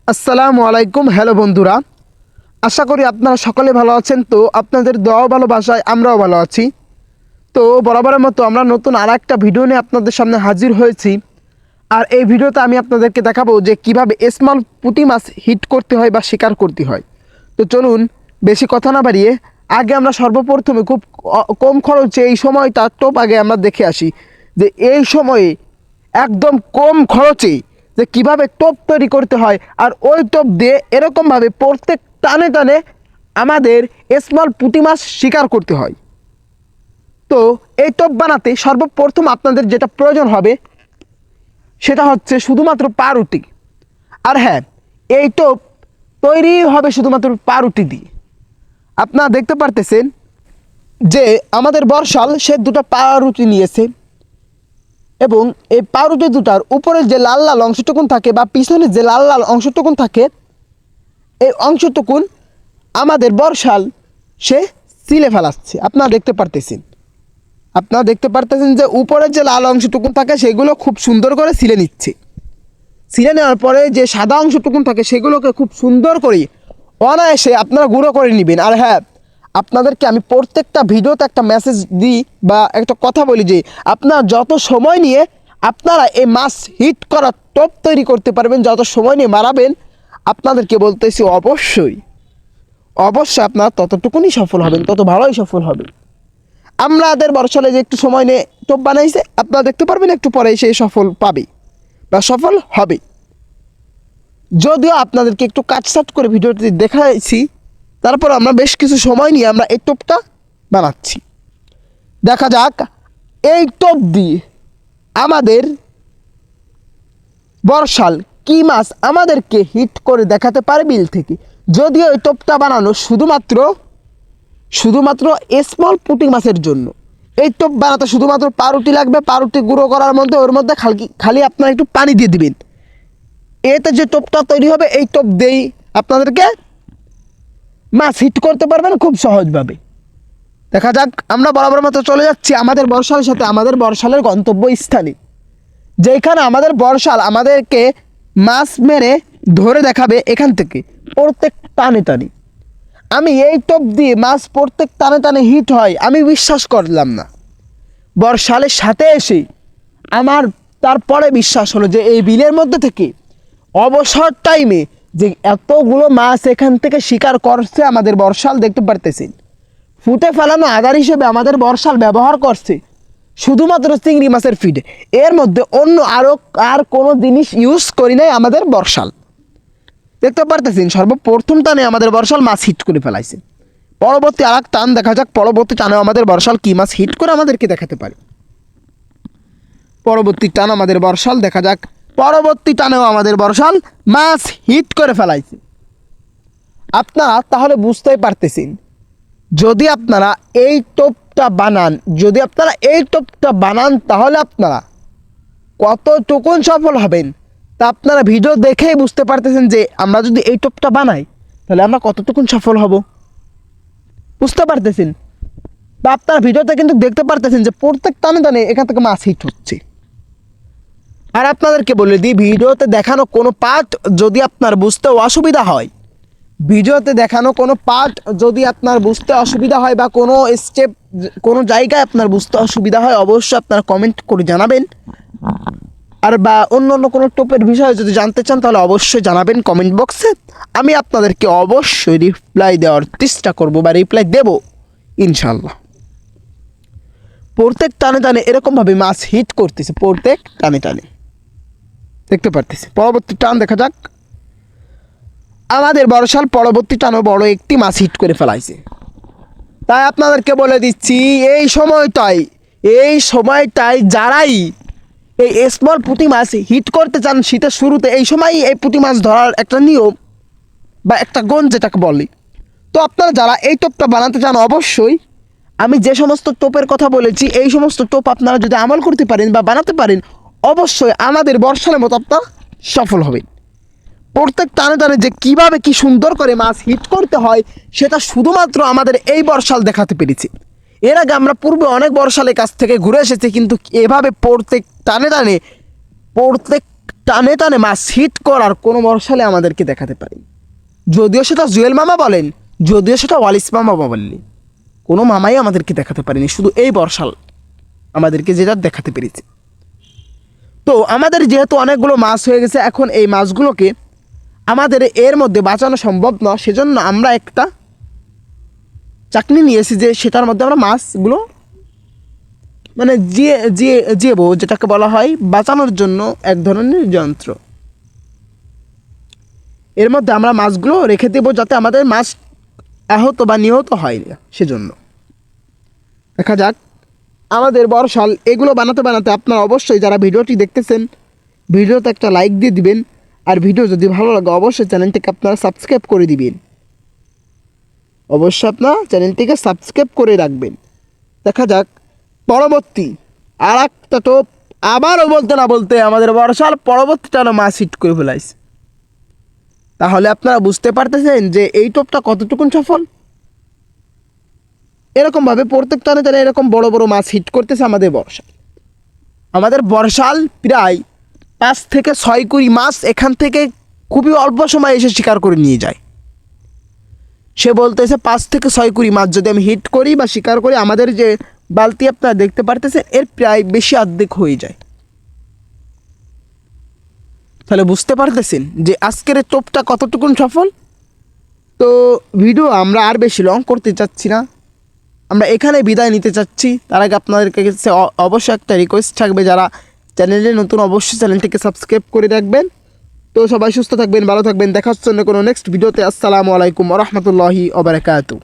আসসালামু আলাইকুম। হ্যালো বন্ধুরা, আশা করি আপনারা সকলে ভালো আছেন। তো আপনাদের দোয়া ভালোবাসায় আমরাও ভালো আছি। তো বরাবরের মতো আমরা নতুন আর একটা ভিডিও নিয়ে আপনাদের সামনে হাজির হয়েছি। আর এই ভিডিওতে আমি আপনাদেরকে দেখাবো যে কিভাবে স্মল পুঁটি মাছ হিট করতে হয় বা শিকার করতে হয়। তো চলুন বেশি কথা না বাড়িয়ে আগে আমরা সর্বপ্রথমে খুব কম খরচে এই সময়টা টোপ আগে আমরা দেখে আসি যে এই সময়ে একদম কম খরচে যে কিভাবে টোপ তৈরি করতে হয়। আর ওই টোপ দিয়ে এরকমভাবে প্রত্যেক টানে টানে আমাদের স্মল পুঁটি মাছ শিকার করতে হয়। তো এই টোপ বানাতে সর্বপ্রথম আপনাদের যেটা প্রয়োজন হবে সেটা হচ্ছে শুধুমাত্র পাউরুটি। আর হ্যাঁ, এই টোপ তৈরি হবে শুধুমাত্র পাউরুটি দিয়ে। আপনারা দেখতে পারতেছেন যে আমাদের বর্ষাল সে দুটো পাউরুটি নিয়েছে এবং এই পাউরুটি দুটার উপরের যে লাল লাল অংশটুকুন থাকে বা পিছনের যে লাল লাল অংশটুকুন থাকে, এই অংশটুকুন আমাদের বর্ষাল সে সিলে ফেলাচ্ছে। আপনারা দেখতে পারতেছেন যে উপরের যে লাল অংশটুকুন থাকে সেগুলো খুব সুন্দর করে সিলে নিচ্ছে। সিলে নেওয়ার পরে যে সাদা অংশটুকুন থাকে সেগুলোকে খুব সুন্দর করে অনায়াসে আপনারা গুঁড়ো করে নেবেন। আর হ্যাঁ, আপনাদেরকে আমি প্রত্যেকটা ভিডিওতে একটা মেসেজ দিই বা একটা কথা বলি যে আপনারা যত সময় নিয়ে আপনারা এই মাছ হিট করা টোপ তৈরি করতে পারবেন, যত সময় নিয়ে মারাবেন, আপনাদেরকে বলতেছি অবশ্যই আপনারা ততটুকুনি সফল হবেন, তত ভালোই সফল হবেন। আমাদের বর্ষালে যে একটু সময় নিয়ে টোপ বানাইছে, আপনারা দেখতে পারবেন একটু পরে সেই সফল পাবে বা সফল হবে। যদিও আপনাদেরকে একটু কাটসাট করে ভিডিওটি দেখাইছি, তারপর আমরা বেশ কিছু সময় নিয়ে আমরা এই টোপটা বানাচ্ছি। দেখা যাক এই টোপ দিয়ে আমাদের বর্ষাল কী মাছ আমাদেরকে হিট করে দেখাতে পারে বিল থেকে। যদিও এই টোপটা বানানো শুধুমাত্র স্মল পুঁটি মাছের জন্য। এই টোপ বানাতে শুধুমাত্র পাউরুটি লাগবে। পাউরুটি গুঁড়ো করার মধ্যে ওর মধ্যে খালি আপনারা একটু পানি দিয়ে দিবেন। এতে যে টোপটা তৈরি হবে এই টোপ দিয়েই আপনাদেরকে মাছ হিট করতে পারবেন খুব সহজভাবে। দেখা যাক, আমরা বরাবর মতো চলে যাচ্ছি আমাদের বর্ষালের সাথে আমাদের বর্ষালের গন্তব্য স্থানে, যেখানে আমাদের বর্ষাল আমাদেরকে মাছ মেরে ধরে দেখাবে। এখান থেকে প্রত্যেক টানে টানে আমি এই টোপ দিয়ে মাছ প্রত্যেক টানে টানে হিট হয় আমি বিশ্বাস করলাম না। বর্ষালের সাথে এসে আমার তারপরে বিশ্বাস হলো যে এই বিলের মধ্যে থেকে অবসর টাইমে যে এতগুলো মাছ এখান থেকে শিকার করছে আমাদের বর্ষাল। দেখতে পারতেছেন ফুটে ফেলানো আধার হিসেবে আমাদের বর্ষাল ব্যবহার করছে শুধুমাত্র চিংড়ি মাছের ফিড। এর মধ্যে অন্য আর কোনো জিনিস ইউজ করি নাই আমাদের বর্ষাল। দেখতে পারতেছেন সর্বপ্রথম টানে আমাদের বর্ষাল মাছ হিট করে ফেলাইছে। পরবর্তী আর এক টান দেখা যাক, পরবর্তী টানেও আমাদের বর্ষাল কী মাছ হিট করে আমাদেরকে দেখাতে পারে। পরবর্তী টান আমাদের বর্ষাল, দেখা যাক পরবর্তী টানেও আমাদের বর্ষাল মাছ হিট করে ফেলাইছে। আপনারা তাহলে বুঝতেই পারতেছেন যদি আপনারা এই টোপটা বানান তাহলে আপনারা কতটুকুন সফল হবেন তা আপনারা ভিডিও দেখেই বুঝতে পারতেছেন যে আমরা যদি এই টোপটা বানাই তাহলে আমরা কতটুকুন সফল হব, বুঝতে পারতেছেন। বা আপনারা ভিডিওতে কিন্তু দেখতে পারতেছেন যে প্রত্যেক টানে টানে এখান থেকে মাছ হিট হচ্ছে। আর আপনাদেরকে বলে দিই, ভিডিওতে দেখানো কোনো পার্ট যদি আপনার বুঝতে অসুবিধা হয় বা কোনো স্টেপ কোনো জায়গায় আপনার বুঝতে অসুবিধা হয়, অবশ্যই আপনারা কমেন্ট করে জানাবেন। আর বা অন্য কোনো টোপের বিষয়ে যদি জানতে চান তাহলে অবশ্যই জানাবেন কমেন্ট বক্সে। আমি আপনাদেরকে অবশ্যই রিপ্লাই দেওয়ার চেষ্টা করব বা রিপ্লাই দেব ইনশাল্লাহ। প্রত্যেক টানে টানে এরকমভাবে মাছ হিট করতেছে, প্রত্যেক টানে টানে দেখতে পারতেছি। পরবর্তী টান দেখা যাক, আমাদের বর্ষাল পরবর্তী টানও বড় একটি মাছ হিট করে ফেলাইছে। তাই আপনাদেরকে বলে দিচ্ছি এই সময়টাই যারাই এই স্মল পুঁটি মাছ হিট করতে চান শীতের শুরুতে, এই সময়ই এই পুঁটি মাছ ধরার একটা নিয়ম বা একটা গন যেটাকে বলি। তো আপনারা যারা এই টোপটা বানাতে চান অবশ্যই আমি যে সমস্ত টোপের কথা বলেছি এই সমস্ত টোপ আপনারা যদি আমল করতে পারেন বা বানাতে পারেন অবশ্যই আমাদের বর্ষালের মতো আপনারা সফল হবেন। প্রত্যেক টানে টানে যে কীভাবে কি সুন্দর করে মাছ হিট করতে হয় সেটা শুধুমাত্র আমাদের এই বর্ষাল দেখাতে পেরেছি। এর আগে আমরা পূর্বে অনেক বর্ষালের কাছ থেকে ঘুরে এসেছি, কিন্তু এভাবে প্রত্যেক টানে টানে প্রত্যেক টানে টানে মাছ হিট করার কোনো বর্ষালে আমাদেরকে দেখাতে পারেন। যদিও সেটা জুয়েল মামা বলেন, যদিও সেটা ওয়ালিস মামা বললেন, কোনো মামাই আমাদেরকে দেখাতে পারেনি, শুধু এই বর্ষাল আমাদেরকে যেটা দেখাতে পেরেছে। তো আমাদের যেহেতু অনেকগুলো মাছ হয়ে গেছে, এখন এই মাছগুলোকে আমাদের এর মধ্যে বাঁচানো সম্ভব না, সেজন্য আমরা একটা চাকনি নিয়েছি যে সেটার মধ্যে আমরা মাছগুলো মানে জিয়েবো, যেটাকে বলা হয় বাঁচানোর জন্য এক ধরনের যন্ত্র। এর মধ্যে আমরা মাছগুলো রেখে দেবো যাতে আমাদের মাছ আহত বা নিহত হয় না, সেজন্য। দেখা যাক আমাদের বর্ষাল এগুলো বানাতে বানাতে আপনারা অবশ্যই যারা ভিডিওটি দেখতেছেন ভিডিওতে একটা লাইক দিয়ে দিবেন, আর ভিডিও যদি ভালো লাগে অবশ্যই চ্যানেলটিকে আপনারা সাবস্ক্রাইব করে দিবেন। অবশ্যই আপনারা চ্যানেলটিকে সাবস্ক্রাইব করে রাখবেন। দেখা যাক পরবর্তী আর একটা টোপ আবারও বলতে না বলতে আমাদের বর্ষাল পরবর্তী টানা মাছ হিট করে ফেলাইছে। তাহলে আপনারা বুঝতে পারতেছেন যে এই টোপটা কতটুকুন সফল। এরকমভাবে প্রত্যেক টানে টানে এরকম বড় বড় মাছ হিট করতেছে আমাদের বর্ষাল। আমাদের বর্ষাল প্রায় 5 থেকে 6 কুড়ি মাছ এখান থেকে খুবই অল্প সময় এসে শিকার করে নিয়ে যায়। সে বলতেছে 5 থেকে 6 কুড়ি মাছ যদি আমি হিট করি বা শিকার করি, আমাদের যে বালতি আপনারা দেখতে পারতেছেন এর প্রায় বেশি অর্ধেক হয়ে যায়। তাহলে বুঝতে পারতেছেন যে আজকের এই টোপটা কতটুকুন সফল। তো ভিডিও আমরা আর বেশি লং করতে চাচ্ছি না, আমরা এখানে বিদায় নিতে চাচ্ছি। তার আগে আপনাদের কাছে অবশ্যই একটা রিকোয়েস্ট থাকবে, যারা চ্যানেলে নতুন অবশ্যই চ্যানেলটিকে সাবস্ক্রাইব করে রাখবেন। তো সবাই সুস্থ থাকবেন, ভালো থাকবেন, দেখার জন্য কোনো নেক্সট ভিডিওতে। আসসালামু আলাইকুম ওয়া রাহমাতুল্লাহি ওয়া বারাকাতুহু।